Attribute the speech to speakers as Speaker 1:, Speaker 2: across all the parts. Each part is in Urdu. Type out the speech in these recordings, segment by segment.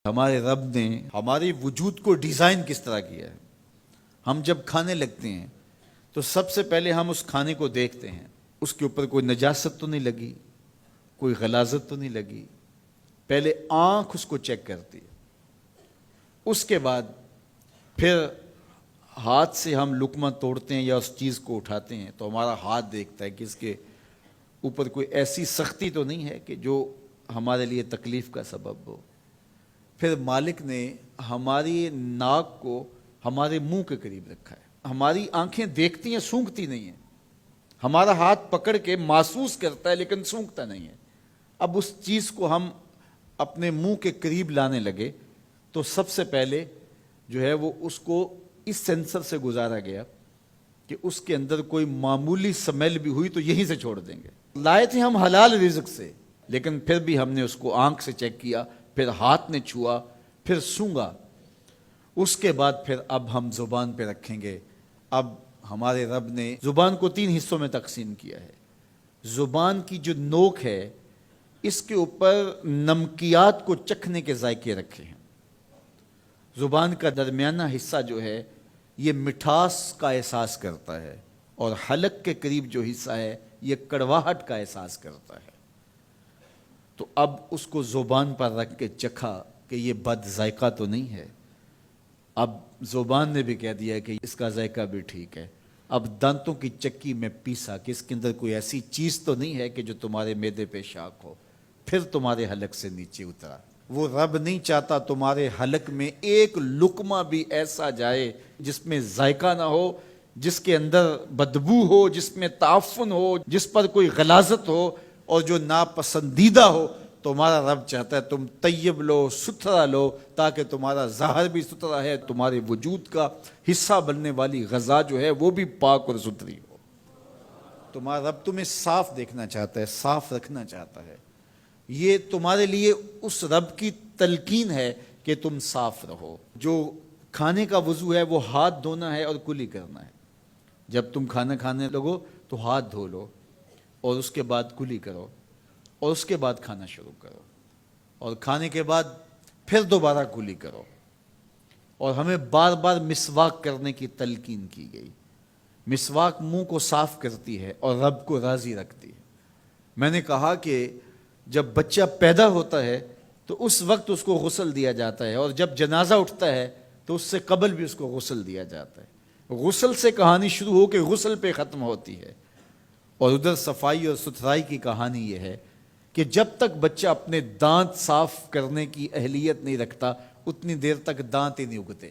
Speaker 1: ہمارے رب نے ہمارے وجود کو ڈیزائن کس طرح کیا ہے۔ ہم جب کھانے لگتے ہیں تو سب سے پہلے ہم اس کھانے کو دیکھتے ہیں، اس کے اوپر کوئی نجاست تو نہیں لگی، کوئی غلاظت تو نہیں لگی، پہلے آنکھ اس کو چیک کرتی ہے، اس کے بعد پھر ہاتھ سے ہم لقمہ توڑتے ہیں یا اس چیز کو اٹھاتے ہیں تو ہمارا ہاتھ دیکھتا ہے کہ اس کے اوپر کوئی ایسی سختی تو نہیں ہے کہ جو ہمارے لیے تکلیف کا سبب ہو۔ پھر مالک نے ہماری ناک کو ہمارے منہ کے قریب رکھا ہے، ہماری آنکھیں دیکھتی ہیں، سونگھتی نہیں ہیں، ہمارا ہاتھ پکڑ کے محسوس کرتا ہے لیکن سونگھتا نہیں ہے۔ اب اس چیز کو ہم اپنے منہ کے قریب لانے لگے تو سب سے پہلے جو ہے وہ اس کو اس سینسر سے گزارا گیا کہ اس کے اندر کوئی معمولی سمیل بھی ہوئی تو یہیں سے چھوڑ دیں گے۔ لائے تھے ہم حلال رزق سے، لیکن پھر بھی ہم نے اس کو آنکھ سے چیک کیا، پھر ہاتھ نے چھوا، پھر سونگا، اس کے بعد پھر اب ہم زبان پہ رکھیں گے۔ اب ہمارے رب نے زبان کو 3 حصوں میں تقسیم کیا ہے۔ زبان کی جو نوک ہے اس کے اوپر نمکیات کو چکھنے کے ذائقے رکھے ہیں۔ زبان کا درمیانہ حصہ جو ہے یہ مٹھاس کا احساس کرتا ہے، اور حلق کے قریب جو حصہ ہے یہ کڑواہٹ کا احساس کرتا ہے۔ تو اب اس کو زبان پر رکھ کے چکھا کہ یہ بد ذائقہ تو نہیں ہے، اب زبان نے بھی کہہ دیا کہ اس کا ذائقہ بھی ٹھیک ہے۔ اب دانتوں کی چکی میں پیسا کہ اس کے اندر کوئی ایسی چیز تو نہیں ہے کہ جو تمہارے معدے پہ شاک ہو، پھر تمہارے حلق سے نیچے اترا۔ وہ رب نہیں چاہتا تمہارے حلق میں ایک لقمہ بھی ایسا جائے جس میں ذائقہ نہ ہو، جس کے اندر بدبو ہو، جس میں تعفن ہو، جس پر کوئی غلاظت ہو اور جو ناپسندیدہ ہو۔ تمہارا رب چاہتا ہے تم طیب لو، ستھرا لو، تاکہ تمہارا ظاہر بھی ستھرا ہے، تمہارے وجود کا حصہ بننے والی غذا جو ہے وہ بھی پاک اور ستھری ہو۔ تمہارا رب تمہیں صاف دیکھنا چاہتا ہے، صاف رکھنا چاہتا ہے۔ یہ تمہارے لیے اس رب کی تلقین ہے کہ تم صاف رہو۔ جو کھانے کا وضو ہے وہ ہاتھ دھونا ہے اور کلی کرنا ہے۔ جب تم کھانا کھانے لگو تو ہاتھ دھو لو اور اس کے بعد کلی کرو، اور اس کے بعد کھانا شروع کرو، اور کھانے کے بعد پھر دوبارہ کلی کرو۔ اور ہمیں بار بار مسواک کرنے کی تلقین کی گئی۔ مسواک منہ کو صاف کرتی ہے اور رب کو راضی رکھتی ہے۔ میں نے کہا کہ جب بچہ پیدا ہوتا ہے تو اس وقت اس کو غسل دیا جاتا ہے، اور جب جنازہ اٹھتا ہے تو اس سے قبل بھی اس کو غسل دیا جاتا ہے۔ غسل سے کہانی شروع ہو کے غسل پہ ختم ہوتی ہے، اور ادھر صفائی اور ستھرائی کی کہانی یہ ہے کہ جب تک بچہ اپنے دانت صاف کرنے کی اہلیت نہیں رکھتا اتنی دیر تک دانت ہی نہیں اگتے،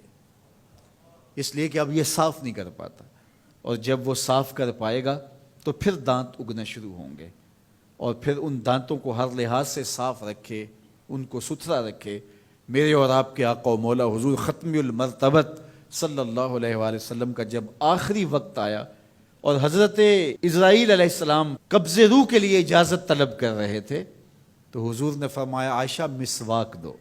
Speaker 1: اس لیے کہ اب یہ صاف نہیں کر پاتا، اور جب وہ صاف کر پائے گا تو پھر دانت اگنا شروع ہوں گے، اور پھر ان دانتوں کو ہر لحاظ سے صاف رکھے، ان کو ستھرا رکھے۔ میرے اور آپ کے آقا و مولا حضور ختم المرتبت صلی اللہ علیہ وآلہ وسلم کا جب آخری وقت آیا اور حضرت اسرائیل علیہ السلام قبض روح کے لیے اجازت طلب کر رہے تھے تو حضور نے فرمایا عائشہ مسواک دو،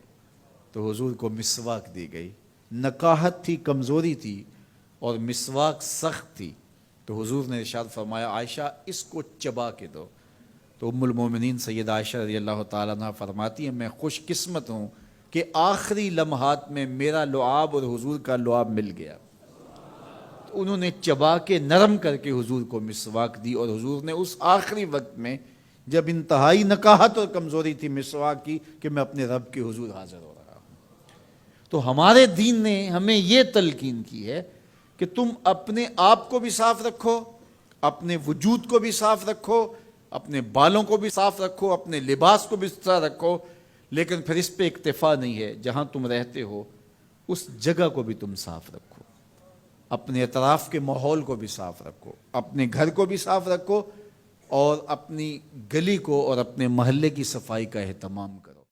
Speaker 1: تو حضور کو مسواک دی گئی۔ نقاہت تھی، کمزوری تھی، اور مسواک سخت تھی، تو حضور نے ارشاد فرمایا عائشہ اس کو چبا کے دو۔ تو ام المومنین سیدہ عائشہ رضی اللہ تعالیٰ عنہ فرماتی ہیں میں خوش قسمت ہوں کہ آخری لمحات میں میرا لعاب اور حضور کا لعاب مل گیا۔ تو انہوں نے چبا کے نرم کر کے حضور کو مسواک دی، اور حضور نے اس آخری وقت میں جب انتہائی نقاہت اور کمزوری تھی مسواک کی کہ میں اپنے رب کے حضور حاضر ہو رہا ہوں۔ تو ہمارے دین نے ہمیں یہ تلقین کی ہے کہ تم اپنے آپ کو بھی صاف رکھو، اپنے وجود کو بھی صاف رکھو، اپنے بالوں کو بھی صاف رکھو، اپنے لباس کو بھی ستھرا رکھو، لیکن پھر اس پہ اکتفا نہیں ہے، جہاں تم رہتے ہو اس جگہ کو بھی تم صاف رکھو، اپنے اطراف کے ماحول کو بھی صاف رکھو، اپنے گھر کو بھی صاف رکھو، اور اپنی گلی کو اور اپنے محلے کی صفائی کا اہتمام کرو۔